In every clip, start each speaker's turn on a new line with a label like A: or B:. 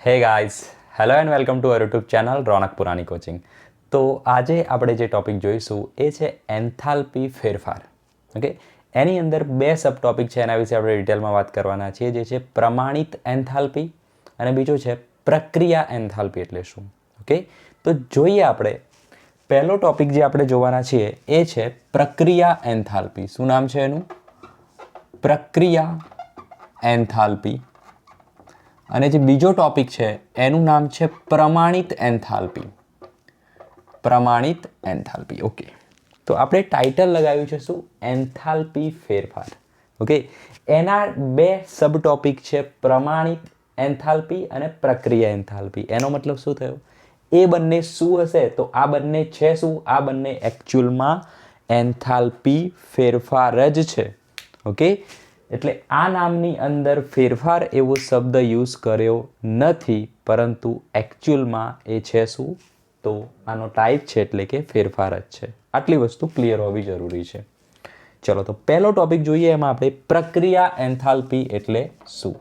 A: હે guys, hello and welcome to our YouTube channel Raunak Purani coaching. તો આજે આપણે જે ટોપિક જોઈશું એ છે એન્થાલ્પી ફેરફાર. ઓકે, એની અંદર બે સબ ટોપિક છે, એના વિશે આપણે ડિટેલમાં વાત કરવાના છીએ, જે છે પ્રમાણિત એન્થાલ્પી અને બીજો છે પ્રક્રિયા એન્થાલ્પી એટલે શું. ઓકે, તો જોઈએ આપણે પહેલો ટોપિક જે આપણે જોવાના છીએ એ છે પ્રક્રિયા એન્થાલ્પી. શું નામ છે એનું? પ્રક્રિયા એન્થાલ્પી. અને જે બીજો ટોપિક છે એનું નામ છે પ્રમાણિત એન્થાલ્પી. પ્રમાણિત એન્થાલ્પી. ઓકે, તો આપણે ટાઇટલ લગાવ્યું છે શું? એન્થાલ્પી ફેરફાર. ઓકે, એના બે સબ ટોપિક છે પ્રમાણિત એન્થાલ્પી અને પ્રક્રિયા એન્થાલ્પી. એનો મતલબ શું થયો? એ બંને શું હશે? તો આ બંને છે શું? આ બંને એકચ્યુઅલમાં એન્થાલ્પી ફેરફાર જ છે. ઓકે, એટલે આ નામની અંદર ફેરફાર એવો શબ્દ યુઝ કર્યો નથી, પરંતુ એકચ્યુઅલમાં એ છે શું? તો આનો ટાઈપ છે એટલે કે ફેરફાર જ છે. આટલી વસ્તુ ક્લિયર હોવી જરૂરી છે. ચલો, તો પહેલો ટોપિક જોઈએ. એમાં આપણે પ્રક્રિયા એન્થાલ્પી એટલે શું?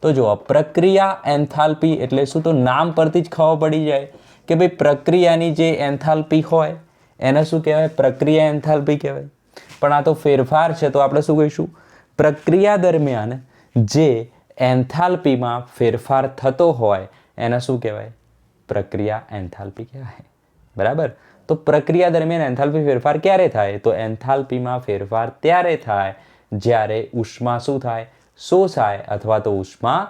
A: તો જુઓ, પ્રક્રિયા એન્થાલ્પી એટલે શું? તો નામ પરથી જ ખબર પડી જાય કે ભાઈ પ્રક્રિયાની જે એન્થાલ્પી હોય એને શું કહેવાય? પ્રક્રિયા એન્થાલ્પી કહેવાય. પણ આ તો ફેરફાર છે, તો આપણે શું કહીશું? પ્રક્રિયા દરમિયાન જે એન્થાલ્પીમાં ફેરફાર થતો હોય એને શું કહેવાય? પ્રક્રિયા એન્થાલ્પી કહેવાય. બરાબર? તો પ્રક્રિયા દરમિયાન એન્થાલ્પી ફેરફાર ક્યારે થાય? તો એન્થાલ્પીમાં ફેરફાર ત્યારે થાય જ્યારે ઉષ્મા શું થાય? શોષાય અથવા તો ઉષ્મા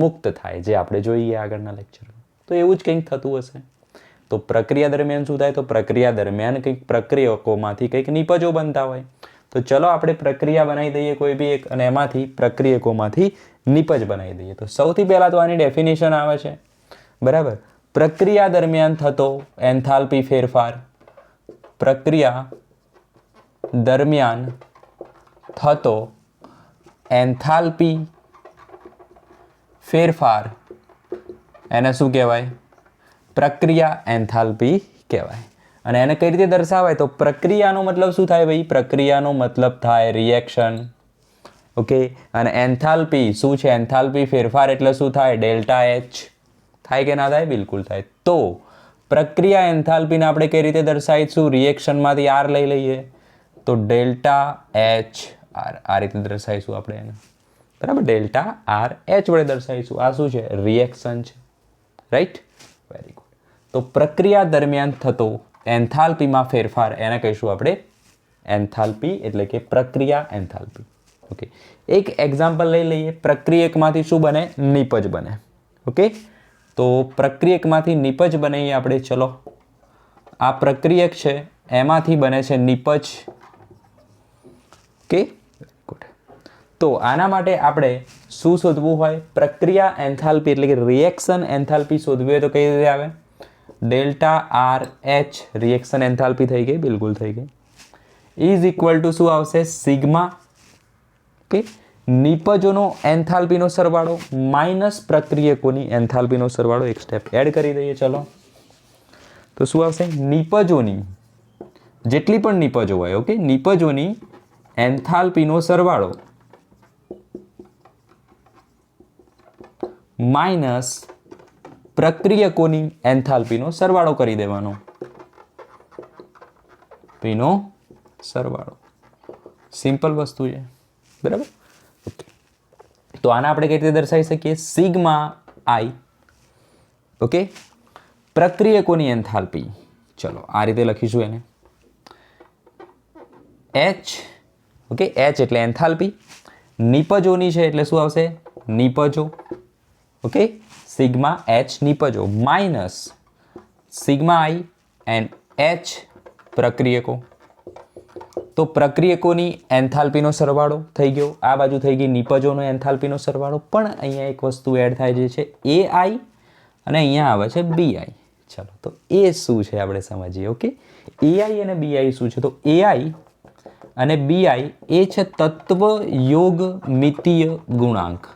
A: મુક્ત થાય, જે આપણે જોઈએ આગળના લેક્ચરમાં. તો એવું જ કંઈક થતું હશે. તો પ્રક્રિયા દરમિયાન શું થાય? તો પ્રક્રિયા દરમિયાન કંઈક પ્રક્રિયકોમાંથી કંઈક નિપજો બનતા હોય. તો ચલો આપણે પ્રક્રિયા બનાવી દઈએ કોઈ બી એક, અને એમાંથી પ્રક્રિયકોમાંથી નિપજ બનાવી દઈએ. તો સૌથી પહેલાં તો આની ડેફિનેશન આવે છે. બરાબર? પ્રક્રિયા દરમિયાન થતો એન્થાલ્પી ફેરફાર. પ્રક્રિયા દરમિયાન થતો એન્થાલ્પી ફેરફાર એને શું કહેવાય? પ્રક્રિયા એન્થાલ્પી કહેવાય. અને એને કઈ રીતે દર્શાવાય? તો પ્રક્રિયાનો મતલબ શું થાય ભાઈ? પ્રક્રિયાનો મતલબ થાય રિએક્શન. ઓકે, અને એન્થાલ્પી શું છે? એન્થાલ્પી ફેરફાર એટલે શું થાય? Delta H. થાય કે ના થાય? બિલકુલ થાય. તો પ્રક્રિયા એન્થાલ્પીને આપણે કઈ રીતે દર્શાવીશું? રિએક્શનમાંથી આર લઈ લઈએ તો ડેલ્ટા એચ આર. આ રીતે દર્શાવીશું આપણે એને. બરાબર? ડેલ્ટા આર એચ વડે દર્શાવીશું. આ શું છે? રિએક્શન છે. રાઈટ? Very good. તો પ્રક્રિયા દરમિયાન થતો એન્થાલ્પીમાં ફેરફાર એને કહીશું આપણે એન્થાલ્પી એટલે કે પ્રક્રિયા એન્થાલ્પી. ઓકે, એક એક્ઝામ્પલ લઈ લઈએ. પ્રક્રિયકમાંથી શું બને? નિપજ બને. ઓકે, તો પ્રક્રિયકમાંથી નિપજ બનાવીએ આપણે. ચલો, આ પ્રક્રિયક છે એમાંથી બને છે નિપજ. Okay, good. તો આના માટે આપણે શું શોધવું હોય? પ્રક્રિયા એન્થાલ્પી એટલે કે રિએક્શન એન્થાલ્પી શોધવી હોય તો કઈ રીતે આવે? Delta R H reaction enthalpy થઈ ગઈ. બિલકુલ થઈ ગઈ. ઇઝ ઇક્વલ ટુ શું આવશે? સિગ્મા. ઓકે, નિપજોનો એન્થાલ્પીનો સરવાળો માઇનસ પ્રક્રિયકોની એન્થાલ્પીનો સરવાળો. એક સ્ટેપ એડ કરી દઈએ. ચલો, તો શું આવશે? નિપજોની જેટલી પણ નિપજો હોય, ઓકે, નિપજોની એન્થાલ્પીનો સરવાળો માઇનસ પ્રક્રિયકોની એન્થાલ્પીનો સરવાળો કરી દેવાનો. પીનો સરવાળો. સિમ્પલ વસ્તુ છે. બરાબર? ઓકે, તો આને આપણે કઈ રીતે દર્શાવી શકીએ? Sigma I. ઓકે, પ્રક્રિયકોની એન્થાલ્પી. ચલો, આ રીતે લખીશું એને. એચ. ઓકે, એચ એટલે એન્થાલ્પી. નિપજોની છે એટલે શું આવશે? નિપજો. ઓકે, સિગ્મા એચ નિપજો minus sigma I and H પ્રક્રિયકો. તો પ્રક્રિયકોની એન્થાલ્પીનો સરવાળો થઈ ગયો. આ બાજુ થઈ ગઈ નિપજોનો એન્થાલ્પીનો સરવાળો. પણ અહીંયા એક વસ્તુ એડ થાય, જે છે એ આઈ, અને અહીંયા આવે છે બી આઈ. ચલો, તો એ શું છે આપણે સમજીએ. ઓકે, એ આઈ અને બી આઈ શું છે? તો એ આઈ અને બી આઈ એ છે તત્વ યોગમિતીય ગુણાંક.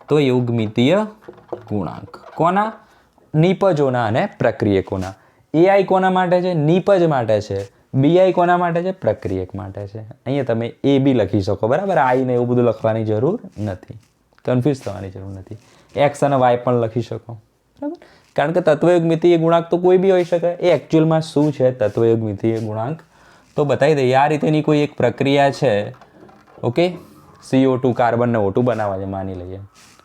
A: તો યોગમિતીય ગુણાંક કોના? નિપજોના અને પ્રક્રિયકોના. એઆઈ કોના માટે છે? નિપજ માટે છે. બીઆઈ કોના માટે છે? પ્રક્રિયક માટે છે. અહીંયા તમે એ બી લખી શકો. બરાબર? આઈ ને એવું બધું લખવાની જરૂર નથી, કન્ફ્યુઝ થવાની જરૂર નથી. એક્સ અને વાય પણ લખી શકો, બરાબર, કારણ કે તત્વયુગ્મિતીય ગુણાંક તો કોઈ બી હોઈ શકે. એ એકચ્યુઅલમાં શું છે તત્વયુગ્મિતીય ગુણાંક તો બતાવી દઈએ. આ રીતેની કોઈ એક પ્રક્રિયા છે, ઓકે, CO2 કાર્બનને O2 બનાવવા છે માની લઈએ,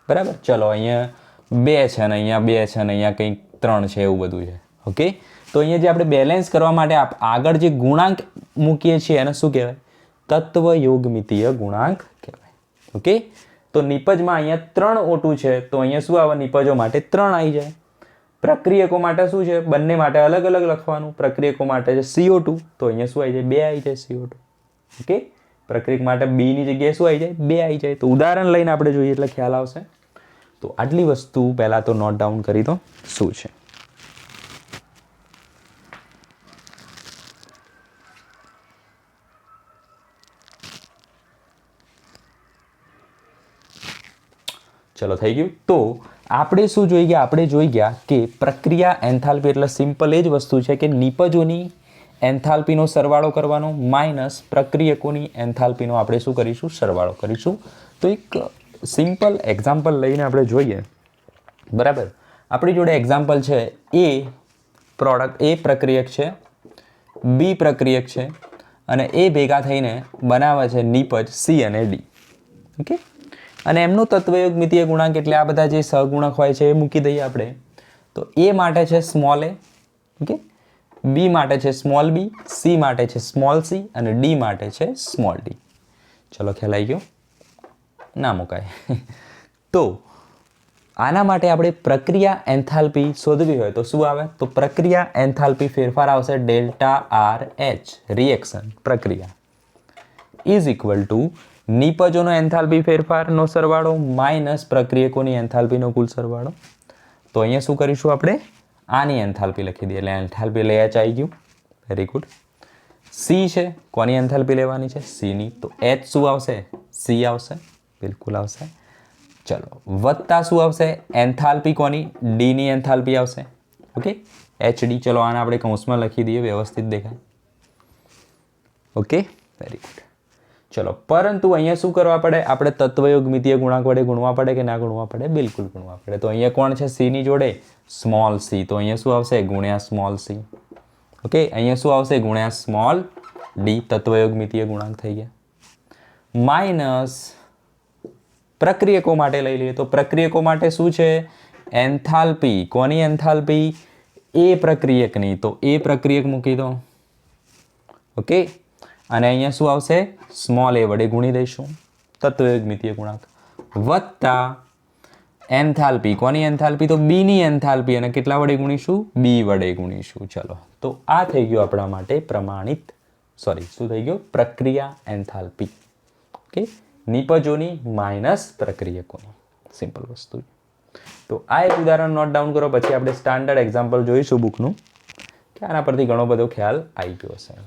A: બરાબર. ચલો અહીંયા 2 છે અને અહીંયા 2 છે અને અહીંયા કંઈક 3 છે, એવું બધું છે, ઓકે. તો અહીંયા જે આપણે બેલેન્સ કરવા માટે આગળ જે ગુણાંક મૂકીએ છીએ એને શું કહેવાય? તત્વયોગમિતીય ગુણાંક કહેવાય, ઓકે. તો નિપજમાં અહીંયા 3 O2 છે તો અહીંયા શું આવે? નિપજો માટે 3 આવી જાય. પ્રક્રિયકો માટે શું છે? બંને માટે અલગ અલગ લખવાનું. પ્રક્રિયકો માટે છે CO2 તો અહીંયા શું આવી જાય? 2 આવી જાય CO2, ઓકે. પ્રક્રિયક માટે B ની જગ્યાએ શું આવી જાય? 2 આવી જાય. તો ઉદાહરણ લઈને આપણે જોઈએ એટલે ખ્યાલ આવશે. તો આટલી વસ્તુ પહેલાં તો નોટ ડાઉન કરી દો શું છે. ચલો થઈ ગયું. તો આપણે શું જોઈ ગયા? આપણે જોઈ ગયા કે પ્રક્રિયા એન્થાલ્પી એટલે સિમ્પલ એ જ વસ્તુ છે કે નિપજોની એન્થાલ્પીનો સરવાળો કરવાનો માઇનસ પ્રક્રિયકોની એન્થાલ્પીનો આપણે શું કરીશું? સરવાળો કરીશું. તો એક સિમ્પલ એક્ઝામ્પલ લઈને આપણે જોઈએ, બરાબર. આપણી જોડે એક્ઝામ્પલ છે એ પ્રક્રિયક છે, બી પ્રક્રિયક છે અને એ ભેગા થઈને બનાવે છે નિપજ સી અને ડી, ઓકે. અને એમનું તત્વયોગમિતીય ગુણાંક એટલે આ બધા જે સહગુણક હોય છે એ મૂકી દઈએ આપણે. તો એ માટે છે સ્મોલ એ, ઓકે, બી માટે છે સ્મોલ બી, સી માટે છે સ્મોલ સી અને ડી માટે છે સ્મોલ ડી. ચલો ખ્યાલ આવી ગયો? ના મુકાય. તો આના માટે આપણે પ્રક્રિયા એન્થાલ્પી શોધવી હોય તો શું આવે? તો પ્રક્રિયા એન્થાલ્પી ફેરફાર આવશે ΔRH રિએક્શન પ્રક્રિયા ઇઝ ઇક્વલ ટુ નિપજોનો એન્થાલ્પી ફેરફારનો સરવાળો માઇનસ પ્રક્રિયકોની એન્થાલ્પીનો કુલ સરવાળો. તો અહીંયા શું કરીશું આપણે? આની એન્થાલ્પી લખી દઈએ એટલે એન્થાલ્પી લઈ આવી ગયું. Very good. સી છે, કોની એન્થાલ્પી લેવાની છે? સીની. તો એચ શું આવશે? સી આવશે, બિલકુલ આવશે. ચલો વત્તા શું આવશે? એન્થાલ્પી કોની? ડીની એન્થાલ્પી આવશે, ઓકે, HD. ચલો આને આપણે કૌંસમાં લખી દઈએ, વ્યવસ્થિત દેખાય, ઓકે, વેરી ગુડ. ચલો પરંતુ અહીંયા શું કરવા પડે? આપણે તત્વયોગમિતીય ગુણાંક વડે ગુણવા પડે કે ના ગુણવા પડે? બિલકુલ ગુણવા પડે. તો અહીંયા કોણ છે? સી ની જોડે સ્મોલ સી. તો અહીંયા શું આવશે? ગુણ્યા સ્મોલ સી, ઓકે. અહીંયા શું આવશે? ગુણ્યા સ્મોલ ડી. તત્વયોગમિતીય ગુણાંક થઈ ગયા. માઇનસ પ્રક્રિયકો માટે લઈ લઈએ. તો પ્રક્રિયકો માટે શું છે? એન્થાલ્પી. કોની એન્થાલ્પી? એ પ્રક્રિયકની. તો એ પ્રક્રિયક મૂકી દો, ઓકે. અને અહીંયા શું આવશે? સ્મોલ એ વડે ગુણી દઈશું તત્વયોગમિતીય ગુણાંક વત્તા એન્થાલ્પી. કોની એન્થાલ્પી? તો બીની એન્થાલ્પી. અને કેટલા વડે ગુણીશું? બી વડે ગુણીશું. ચલો તો આ થઈ ગયું આપણા માટે પ્રમાણિત, શું થઈ ગયું? પ્રક્રિયા એન્થાલ્પી, ઓકે. નિપજોની માઇનસ પ્રક્રિયકોની, સિમ્પલ વસ્તુ. તો આ એક ઉદાહરણ નોટ ડાઉન કરો. પછી આપણે સ્ટાન્ડર્ડ એક્ઝામ્પલ જોઈશું બુકનું કે આના પરથી ઘણો બધો ખ્યાલ આવી ગયો હશે.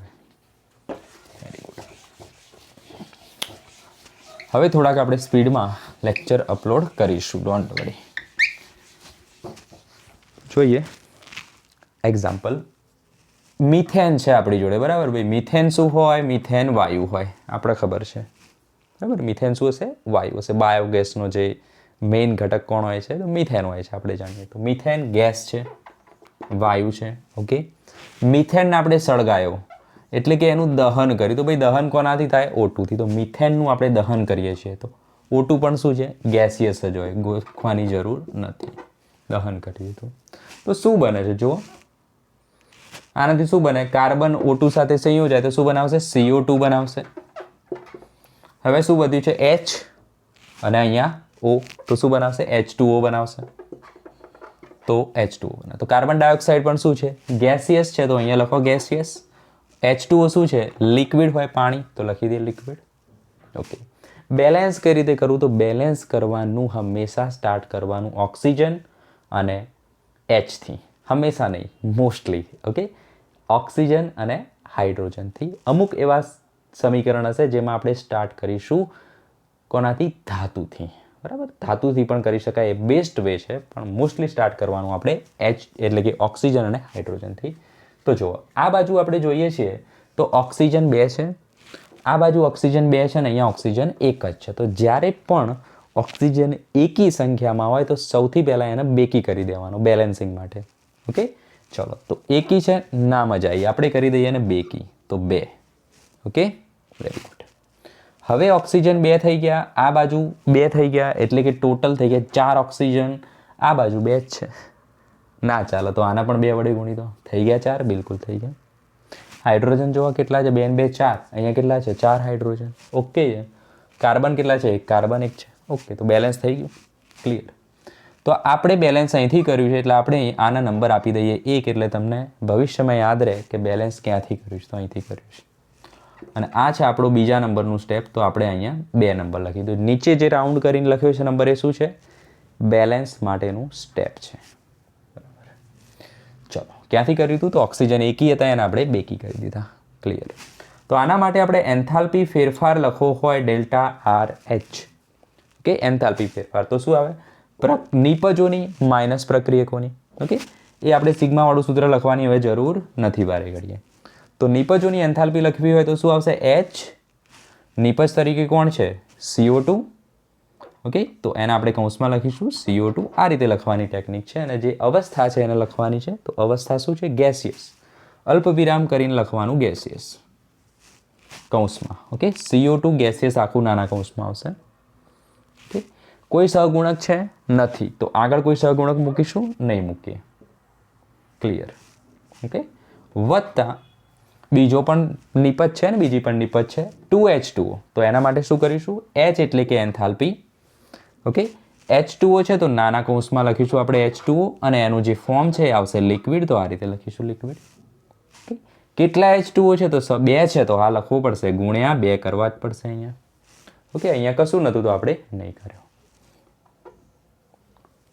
A: હવે થોડાક આપણે સ્પીડમાં લેક્ચર અપલોડ કરીશું, ડોન્ટ વરી. જોઈએ એક્ઝામ્પલ. મિથેન છે આપણી જોડે, બરાબર ભાઈ. મિથેન શું હોય? મિથેન વાયુ હોય, આપણે ખબર છે, બરાબર. મિથેન શું હશે? વાયુ હશે. બાયોગેસનો જે મેઇન ઘટક કોણ હોય છે? તો મિથેન હોય છે, આપણે જાણીએ. તો મિથેન ગેસ છે, વાયુ છે, ઓકે. મિથેનને આપણે સળગાયો એટલે કે એનું દહન કર્યું. તો ભાઈ દહન કોનાથી થાય? O2 થી. તો મિથેનનું આપણે દહન કરીએ છીએ તો O2 પણ શું છે? ગેસિયસ જ હોય, ગોખવાની જરૂર નથી. દહન કરીએ તો શું બને છે? જુઓ, આનાથી શું બને? કાર્બન O2 સાથે સંયોજાય તો શું બનાવશે? CO2 બનાવશે. હવે શું વધ્યું છે? H અને અહીંયા O. તો શું બનાવશે? H2O બનાવશે. તો H2O બને. તો કાર્બન ડાયોક્સાઇડ પણ શું છે? ગેસિયસ છે. તો અહીંયા લખો ગેસિયસ. H2O શું છે? લિક્વિડ હોય, પાણી. તો લખી દઈએ લિક્વિડ, ઓકે. બેલેન્સ કઈ રીતે કરવું? તો બેલેન્સ કરવાનું હંમેશા સ્ટાર્ટ કરવાનું ઓક્સિજન અને Hથી. હંમેશા નહીં, મોસ્ટલી, ઓકે. ઓક્સિજન અને હાઇડ્રોજનથી. અમુક એવા સમીકરણ હશે જેમાં આપણે સ્ટાર્ટ કરીશું કોનાથી? ધાતુથી, બરાબર. ધાતુથી પણ કરી શકાય, એ બેસ્ટ વે છે. પણ મોસ્ટલી સ્ટાર્ટ કરવાનું આપણે H એટલે કે ઓક્સિજન અને હાઇડ્રોજનથી. તો જુઓ, આ બાજુ આપણે જોઈએ છીએ તો ઓક્સિજન 2 છે, આ બાજુ ઓક્સિજન 2 છે અને અહીંયા ઓક્સિજન 1 જ છે. તો જ્યારે પણ ઓક્સિજન એકી સંખ્યામાં હોય તો સૌથી પહેલાં એને બેકી કરી દેવાનો બેલેન્સિંગ માટે. ઓકે, ચલો તો એકી છે, ના મજા આવી, આપણે કરી દઈએ ને બેકી, તો 2. Okay, very good. હવે ઓક્સિજન 2 થઈ ગયા, આ બાજુ 2 થઈ ગયા, એટલે કે ટોટલ થઈ ગયા 4 ઓક્સિજન, આ બાજુ 2 જ છે. ના ચાલો તો આના પણ 2 વડે ગુણી દો, થઈ ગયા 4, બિલકુલ થઈ ગયા. હાઇડ્રોજન જોવા કેટલા છે? 2 ને 2 4, અહીંયા કેટલા છે? 4 હાઇડ્રોજન. ઓકે, કાર્બન કેટલા છે? 1 કાર્બન 1 છે. ઓકે, તો બેલેન્સ થઈ ગયું, ક્લિયર. તો આપણે બેલેન્સ અહીંથી કર્યું છે એટલે આપણે આના નંબર આપી દઈએ 1, એટલે તમને ભવિષ્યમાં યાદ રહે કે બેલેન્સ ક્યાંથી કર્યું છે, તો અહીંથી કર્યું છે. અને આ છે આપણો બીજા નંબરનું સ્ટેપ, તો આપણે અહીંયા 2 નંબર લખી દો. નીચે જે રાઉન્ડ કરીને લખ્યો છે નંબર, એ શું છે? બેલેન્સ માટેનું સ્ટેપ છે. બરાબર, ચલો ક્યાંથી કર્યું હતું? તો ઓક્સિજન એકી હતા એને આપણે બેકી કરી દીધા, ક્લિયર. તો આના માટે આપણે એન્થાલ્પી ફેરફાર લખવો હોય ડેલ્ટા RH. ઓકે, એન્થાલ્પી ફેરફાર તો શું આવે? નિપજોની માઇનસ પ્રક્રિયકોની. ઓકે, એ આપણે સિગ્માવાળું સૂત્ર લખવાની હવે જરૂર નથી વારે ઘડીએ. તો નિપજોની એન્થાલ્પી લખવી હોય તો શું આવશે? H. નિપજ તરીકે કોણ છે? CO2. ઓકે, તો એને આપણે કૌંસમાં લખીશું CO2. આ રીતે લખવાની ટેકનિક છે. અને જે અવસ્થા છે એને લખવાની છે, તો અવસ્થા શું છે? ગેસિયસ. અલ્પ વિરામ કરીને લખવાનું ગેસિયસ કૌંસમાં. ઓકે, CO2 ગેસિયસ આખું નાના કૌંસમાં આવશે. ઓકે, કોઈ સહગુણક છે? નથી, તો આગળ કોઈ સહગુણક મૂકીશું? નહીં મૂકીએ, ક્લિયર. ઓકે, વત્તા બીજો પણ નિપજ છે ને, બીજી પણ નિપજ છે 2H2O. તો એના માટે શું કરીશું? H એટલે કે એન્થાલ્પી. ઓકે, H2O છે તો નાના કૌંસમાં લખીશું આપણે H2O, અને એનું જે ફોર્મ છે એ આવશે લિક્વિડ, તો આ રીતે લખીશું લિક્વિડ. ઓકે, કેટલા H2O છે? તો 2 છે, તો આ લખવું પડશે, ગુણ્યા 2 કરવા જ પડશે અહીંયા. ઓકે, અહીંયા કશું નહોતું તો આપણે નહીં કર્યો,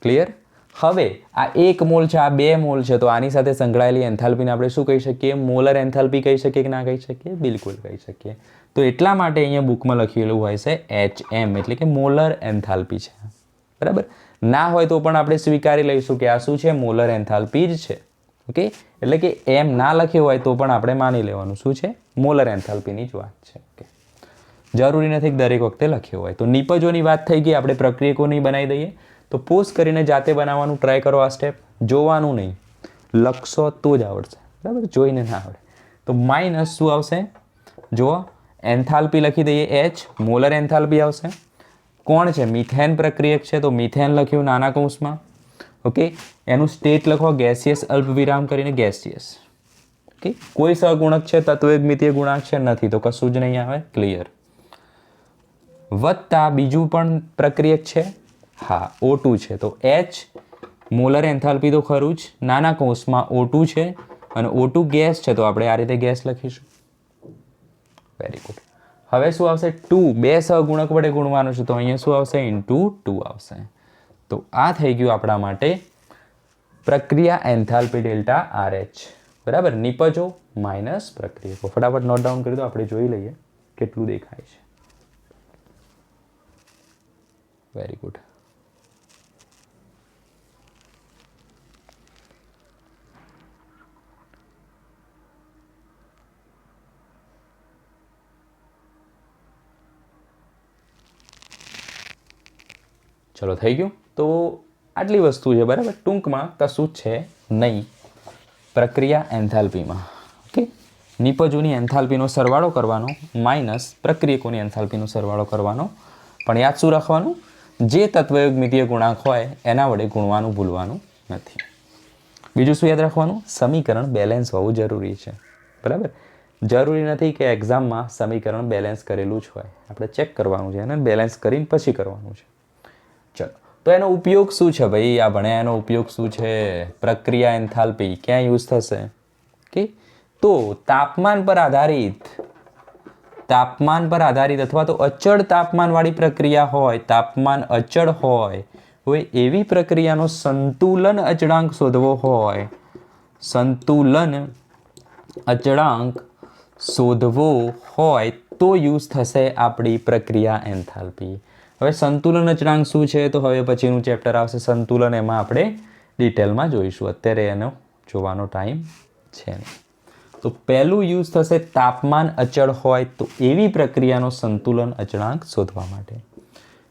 A: ક્લિયર. હવે આ 1 મોલ છે, આ 2 મોલ છે, તો આની સાથે સંકળાયેલી એન્થાલ્પીને આપણે શું કહી શકીએ? મોલર એન્થાલ્પી કહી શકીએ કે ના કહી શકીએ? બિલકુલ કહી શકીએ. તો એટલા માટે અહીંયા બુકમાં લખેલું હોય છે HM, એટલે કે મોલર એન્થાલ્પી છે. બરાબર, ના હોય તો પણ આપણે સ્વીકારી લઈશું કે આ શું છે? મોલર એન્થાલ્પી જ છે. ઓકે, એટલે કે એમ ના લખ્યું હોય તો પણ આપણે માની લેવાનું શું છે? મોલર એન્થાલ્પીની જ વાત છે. ઓકે, જરૂરી નથી કે દરેક વખતે લખ્યું હોય. તો નિપજોની વાત થઈ ગઈ, આપણે પ્રક્રિયકોની બનાવી દઈએ. તો પોઝ કરીને જાતે બનાવવાનું ટ્રાય કરો. આ સ્ટેપ જોવાનું નહીં, લખશો તો જ આવડશે. બરાબર, જોઈને ના આવડે. તો માઇનસ શું આવશે? જુઓ, એન્થાલ્પી લખી દઈએ H, મોલર એન્થાલ્પી આવશે. કોણ છે? મિથેન પ્રક્રિયક છે, તો મિથેન લખ્યું નાના કૌંસમાં. ઓકે, એનું સ્ટેટ લખો ગેસિયસ અલ્પ વિરામ કરીને ગેસિયસ. ઓકે, કોઈ સહગુણક છે, તત્વમિતીય ગુણાંક છે? નથી, તો કશું જ નહીં આવે, ક્લિયર. વત્તા બીજું પણ પ્રક્રિયક છે, હા O2 છે, તો H મોલર એન્થાલ્પી તો ખરું જ, નાના કૌંસમાં O2 છે, અને O2 ગેસ છે, તો આપણે આ રીતે ગેસ લખીશું. Very good. હવે શું આવશે? 2, 2 સહગુણક વડે ગુણવાનું છે, તો અહીંયા શું આવશે? ઇન્ટુ 2 આવશે. તો આ થઈ ગયું આપણા માટે પ્રક્રિયા એન્થાલ્પી ડેલ્ટા RH. બરાબર, નિપજો માઇનસ પ્રક્રિયકો. ફટાફટ નોટ ડાઉન કરી દો, આપણે જોઈ લઈએ કેટલું દેખાય છે. Very good. ચલો થઈ ગયું. તો આટલી વસ્તુ છે, બરાબર. ટૂંકમાં કશું છે નહીં પ્રક્રિયા એન્થાલ્પીમાં. ઓકે, નિપજોની એન્થાલ્પીનો સરવાળો કરવાનો માઇનસ પ્રક્રિયકોની એન્થાલ્પીનો સરવાળો કરવાનો. પણ યાદ શું રાખવાનું? જે તત્વમિતીય ગુણાંક હોય એના વડે ગુણવાનું ભૂલવાનું નથી. બીજું શું યાદ રાખવાનું? સમીકરણ બેલેન્સ હોવું જરૂરી છે. બરાબર, જરૂરી નથી કે એક્ઝામમાં સમીકરણ બેલેન્સ કરેલું જ હોય. આપણે ચેક કરવાનું છે અને બેલેન્સ કરીને પછી કરવાનું છે. ચલો, તો એનો ઉપયોગ શું છે ભાઈ? આ ભણ્યા એનો ઉપયોગ શું છે? પ્રક્રિયા એન્થાલ્પી ક્યાં યુઝ થશે? કે તો તાપમાન પર આધારિત અથવા તો અચળ તાપમાનવાળી પ્રક્રિયા હોય, તાપમાન અચળ હોય એવી પ્રક્રિયાનો સંતુલન અચળાંક શોધવો હોય, સંતુલન અચળાંક શોધવો હોય તો યુઝ થશે આપણી પ્રક્રિયા એન્થાલ્પી. હવે સંતુલન અચળાંક શું છે? તો હવે પછીનું ચેપ્ટર આવશે સંતુલન, એમાં આપણે ડિટેલમાં જોઈશું. અત્યારે એનો જોવાનો ટાઈમ છે નહીં. તો પહેલું યુઝ થશે તાપમાન અચળ હોય તો એવી પ્રક્રિયાનો સંતુલન અચળાંક શોધવા માટે.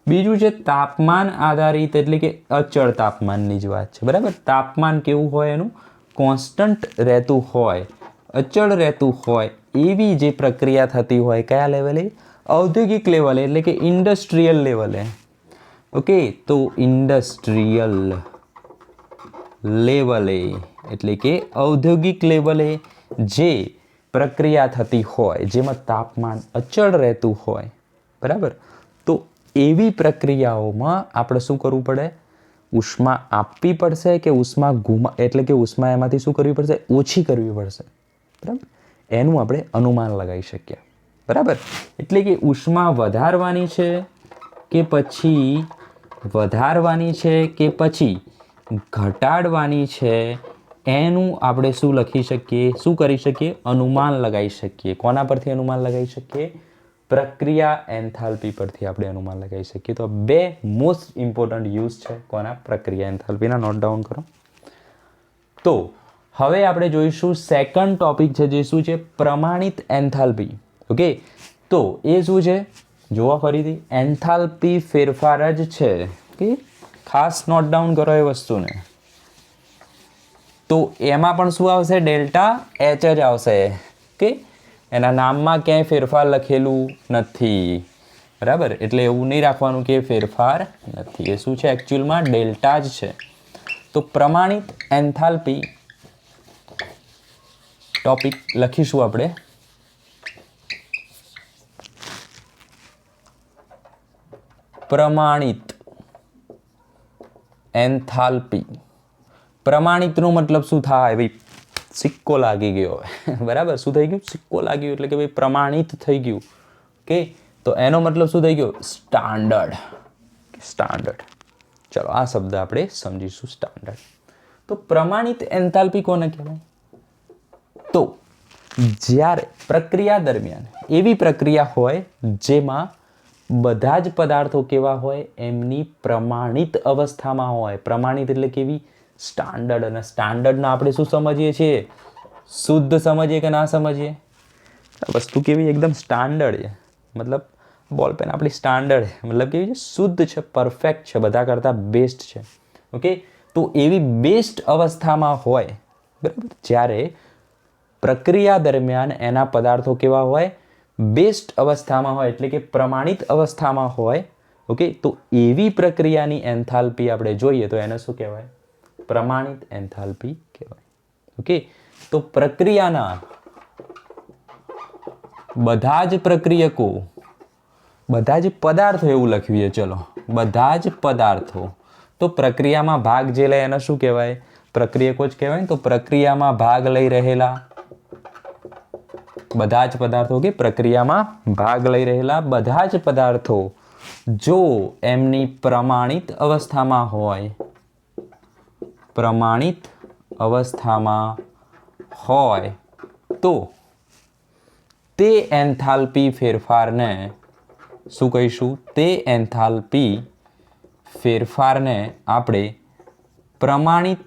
A: બીજું છે તાપમાન આધારિત, એટલે કે અચળ તાપમાનની જ વાત છે, બરાબર. તાપમાન કેવું હોય એનું? કોન્સ્ટન્ટ રહેતું હોય, અચળ રહેતું હોય એવી જે પ્રક્રિયા થતી હોય, કયા લેવલે? ઔદ્યોગિક લેવલે, એટલે કે ઇન્ડસ્ટ્રીયલ લેવલે. ઓકે, તો ઇન્ડસ્ટ્રીયલ લેવલે એટલે કે ઔદ્યોગિક લેવલે જે પ્રક્રિયા થતી હોય જેમાં તાપમાન અચળ રહેતું હોય, બરાબર, તો એવી પ્રક્રિયાઓમાં આપણે શું કરવું પડે? ઉષ્મા આપવી પડશે કે ઉષ્મા એટલે કે ઉષ્મા એમાંથી શું કરવી પડશે? ઓછી કરવી પડશે, બરાબર. એનું આપણે અનુમાન લગાવી શકીએ, બરાબર. એટલે કે ઉષ્મા વધારવાની છે કે પછી ઘટાડવાની છે, એનું આપણે શું લખી શકીએ? શું કરી શકીએ? અનુમાન લગાવી શકીએ. કોના પરથી અનુમાન લગાવી શકીએ? પ્રક્રિયા એન્થાલ્પી પરથી આપણે અનુમાન લગાવી શકીએ. તો બે મોસ્ટ ઇમ્પોર્ટન્ટ યુઝ છે કોના? પ્રક્રિયા એન્થાલ્પીના. નોટ ડાઉન કરો. તો હવે આપણે જોઈશું સેકન્ડ ટોપિક છે, જે શું છે? પ્રમાણિત એન્થાલ્પી. ઓકે, તો એ શું છે? જોવા ફરીથી, એન્થાલ્પી ફેરફાર જ છે. ઓકે, ખાસ નોટ ડાઉન કરો એ વસ્તુને. તો એમાં પણ શું આવશે? ડેલ્ટા એચ જ આવશે. ઓકે, એના નામમાં ક્યાંય ફેરફાર લખેલું નથી, બરાબર. એટલે એવું નહીં રાખવાનું કે ફેરફાર નથી. એ શું છે? એકચ્યુઅલમાં ડેલ્ટા જ છે. તો પ્રમાણિત એન્થાલ્પી ટોપિક લખીશું આપણે. પ્રમાણિત એન્થાલ્પી. પ્રમાણિતનો મતલબ શું થાય ભાઈ? સિક્કો લાગી ગયો, બરાબર. શું થઈ ગયું? સિક્કો લાગી ગયો એટલે કે ભાઈ પ્રમાણિત થઈ ગયું. ઓકે, તો એનો મતલબ શું થઈ ગયો? સ્ટાન્ડર્ડ. ચલો, આ શબ્દ આપણે સમજીશું, સ્ટાન્ડર્ડ. તો પ્રમાણિત એન્થાલ્પી કોને કહેવાય? તો જ્યારે પ્રક્રિયા દરમિયાન એવી પ્રક્રિયા હોય જેમાં બધા જ પદાર્થો કેવા હોય? એમની પ્રમાણિત અવસ્થામાં હોય. પ્રમાણિત એટલે કેવી? સ્ટાન્ડર્ડ. અને સ્ટાન્ડર્ડના આપણે શું સમજીએ છીએ? શુદ્ધ સમજીએ કે ના સમજીએ? વસ્તુ કેવી? એકદમ સ્ટાન્ડર્ડ છે. મતલબ બોલપેન આપણી સ્ટાન્ડર્ડ છે, મતલબ કેવી છે? શુદ્ધ છે, પરફેક્ટ છે, બધા કરતાં બેસ્ટ છે. ઓકે, તો એવી બેસ્ટ અવસ્થામાં હોય, બરાબર. જ્યારે પ્રક્રિયા દરમિયાન એના પદાર્થો કેવા હોય? બેસ્ટ અવસ્થામાં હોય, એટલે કે પ્રમાણિત અવસ્થામાં હોય. ઓકે, તો એવી પ્રક્રિયાની એન્થાલ્પી આપણે જોઈએ તો એને શું કહેવાય? પ્રમાણિત એન્થાલ્પી કહેવાય. ઓકે, તો પ્રક્રિયાના બધા જ પ્રક્રિયકો, બધા જ પદાર્થો, એવું લખીએ. ચલો, બધા જ પદાર્થો. તો પ્રક્રિયામાં ભાગ જે લે એને શું કહેવાય? પ્રક્રિયકો જ કહેવાય. તો પ્રક્રિયામાં ભાગ લઈ રહેલા બધા જ પદાર્થો, કે પ્રક્રિયામાં ભાગ લઈ રહેલા બધા જ પદાર્થો જો એમની પ્રમાણિત અવસ્થામાં હોય, તો તે એન્થાલ્પી ફેરફારને શું કહીશું? તે એન્થાલ્પી ફેરફારને આપણે પ્રમાણિત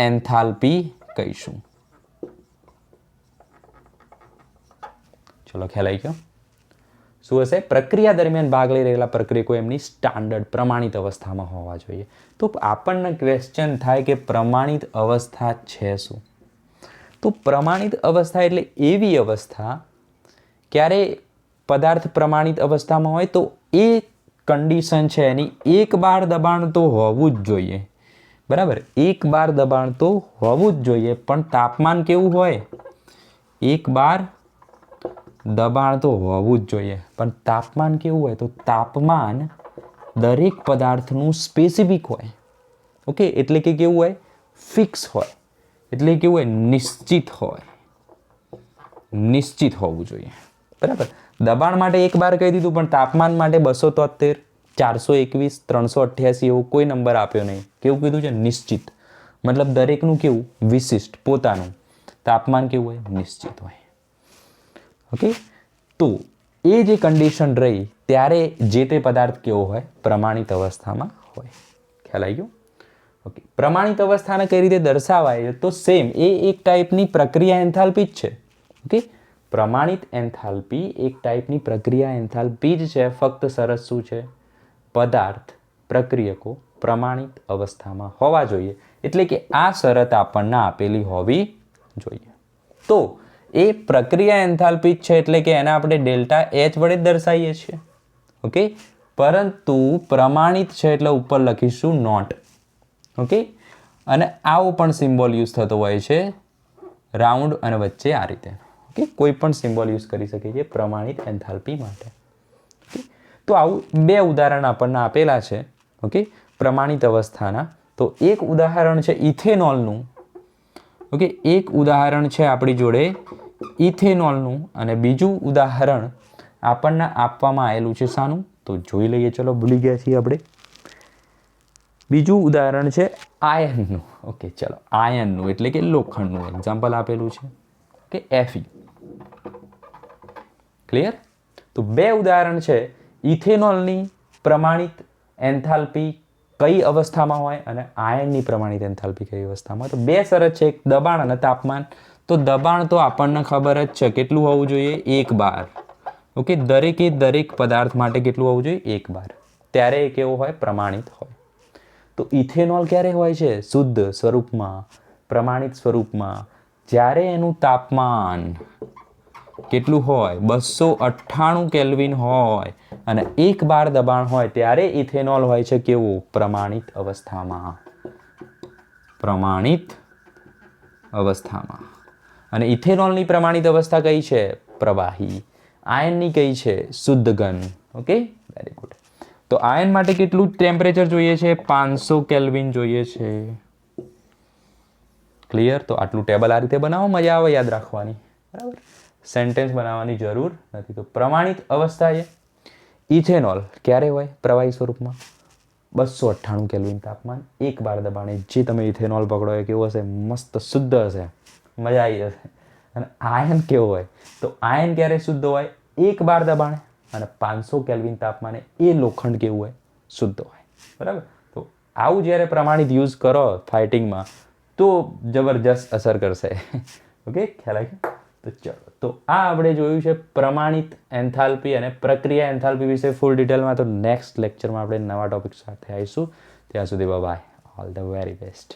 A: એન્થાલ્પી કહીશું. ચલો, ખ્યાલ આવી ગયો? શું હશે? પ્રક્રિયા દરમિયાન ભાગ લઈ રહેલા પ્રક્રિયકો એમની સ્ટાન્ડર્ડ પ્રમાણિત અવસ્થામાં હોવા જોઈએ. તો આપણને ક્વેશ્ચન થાય કે પ્રમાણિત અવસ્થા છે શું? તો પ્રમાણિત અવસ્થા એટલે એવી અવસ્થા, ક્યારે પદાર્થ પ્રમાણિત અવસ્થામાં હોય તો એ કન્ડિશન છે એની 1 બાર દબાણ તો હોવું જ જોઈએ, બરાબર. 1 બાર દબાણ તો હોવું જ જોઈએ, પણ તાપમાન કેવું હોય? 1 બાર દબાણ તો હોવું જ જોઈએ, પણ તાપમાન કેવું હોય? તો તાપમાન દરેક પદાર્થનું સ્પેસિફિક હોય. ઓકે, એટલે કે કેવું હોય? ફિક્સ હોય. એટલે કેવું હોય? નિશ્ચિત હોવું જોઈએ, બરાબર. દબાણ માટે 1 બાર કહી દીધું, પણ તાપમાન માટે 273, 421, 388 એવો કોઈ નંબર આપ્યો નહીં. કેવું કીધું છે? નિશ્ચિત. મતલબ દરેકનું કેવું? વિશિષ્ટ, પોતાનું. તાપમાન કેવું હોય? નિશ્ચિત હોય. ઓકે, તો એ જે કન્ડિશન રહી ત્યારે જે તે પદાર્થ કેવો હોય? પ્રમાણિત અવસ્થામાં હોય. ખ્યાલ આવી ગયો? ઓકે, પ્રમાણિત અવસ્થાને કઈ રીતે દર્શાવાય? તો સેમ એ એક ટાઈપની પ્રક્રિયા એન્થાલ્પી જ છે. ઓકે, પ્રમાણિત એન્થાલ્પી એક ટાઈપની પ્રક્રિયા એન્થાલ્પી જ છે. ફક્ત શરત શું છે? પદાર્થ પ્રક્રિયકો પ્રમાણિત અવસ્થામાં હોવા જોઈએ. એટલે કે આ શરત આપણને આપેલી હોવી જોઈએ. તો એ પ્રક્રિયા એન્થાલ્પી છે એટલે કે એને આપણે ડેલ્ટા એચ વડે જ દર્શાવીએ છીએ. ઓકે, પરંતુ પ્રમાણિત છે એટલે ઉપર લખીશું નોટ. ઓકે, અને આવો પણ સિમ્બોલ યુઝ થતો હોય છે રાઉન્ડ અને વચ્ચે આ રીતે. ઓકે, કોઈ પણ સિમ્બોલ યુઝ કરી શકીએ છીએ પ્રમાણિત એન્થાલ્પી માટે. ઓકે, તો આવું બે ઉદાહરણ આપણને આપેલા છે. ઓકે, પ્રમાણિત અવસ્થાના. તો એક ઉદાહરણ છે ઇથેનોલનું. ઓકે, એક ઉદાહરણ છે આપણી જોડે ઇથેનોલનું અને બીજું ઉદાહરણ આપણને આપવામાં આવેલું છે શાનું? તો જોઈ લઈએ. ચલો, ભૂલી ગયા છીએ આપણે. બીજું ઉદાહરણ છે આયનનું. ઓકે, ચલો, આયનનું એટલે કે લોખંડનું એક્ઝામ્પલ આપેલું છે કે Fe. ક્લિયર? તો બે ઉદાહરણ છે ઇથેનોલની પ્રમાણિત એન્થાલ્પી કઈ અવસ્થામાં હોય અને આયનની પ્રમાણિત એન્થાલ્પી કઈ અવસ્થામાં. તો બે શરત છે, એક દબાણ અને તાપમાન. તો દબાણ તો આપણને ખબર જ છે કેટલું હોવું જોઈએ? 1 બાર. ઓકે, દરેક પદાર્થ માટે કેટલું હોવું જોઈએ? 1 બાર. ત્યારે એ કેવો હોય? પ્રમાણિત હોય. તો ઇથેનોલ ક્યારે હોય છે? શુદ્ધ સ્વરૂપમાં, પ્રમાણિત સ્વરૂપમાં, જ્યારે એનું તાપમાન કેટલું હોય? 298 કેલ્વિન હોય અને 1 બાર દબાણ હોય ત્યારે ઇથેનોલ હોય છે કેવું? પ્રમાણિત અવસ્થામાં. પ્રમાણિત અવસ્થામાં. અને ઇથેનોલની પ્રમાણિત અવસ્થા કઈ છે? પ્રવાહી. આયનની કઈ છે? શુદ્ધ ઘન. Okay, very good. તો આયન માટે કેટલું ટેમ્પરેચર જોઈએ છે? 500 કેલ્વિન જોઈએ છે. ક્લિયર? તો આટલું ટેબલ આ રીતે બનાવો, મજા આવે યાદ રાખવાની. બરાબર, સેન્ટેન્સ બનાવવાની જરૂર નથી. તો પ્રમાણિત અવસ્થા છે ઇથેનોલ ક્યારે હોય? પ્રવાહી સ્વરૂપમાં, 298 કેલ્વિન તાપમાન, 1 બાર દબાણે જે તમે ઇથેનોલ પકડો એ કેવું હશે? મસ્ત શુદ્ધ હશે, મજા આવી જશે. અને આયન કેવો હોય? તો આયન ક્યારે શુદ્ધ હોય? 1 બાર દબાણે અને 500 કેલ્વિન તાપમાને એ લોખંડ કેવું હોય? શુદ્ધ હોય. બરાબર? તો આવું જ્યારે પ્રમાણિત યુઝ કરો ફાઇટિંગમાં તો જબરજસ્ત અસર કરશે. ઓકે, ખ્યાલ આવ્યો? તો ચલો, તો આ આપણે જોયું છે પ્રમાણિત એન્થાલ્પી અને પ્રક્રિયા એન્થાલ્પી વિશે ફૂલ ડિટેલમાં. તો નેક્સ્ટ લેક્ચરમાં આપણે નવા ટોપિક સાથે આવીશું. ત્યાં સુધી bye, all the very best.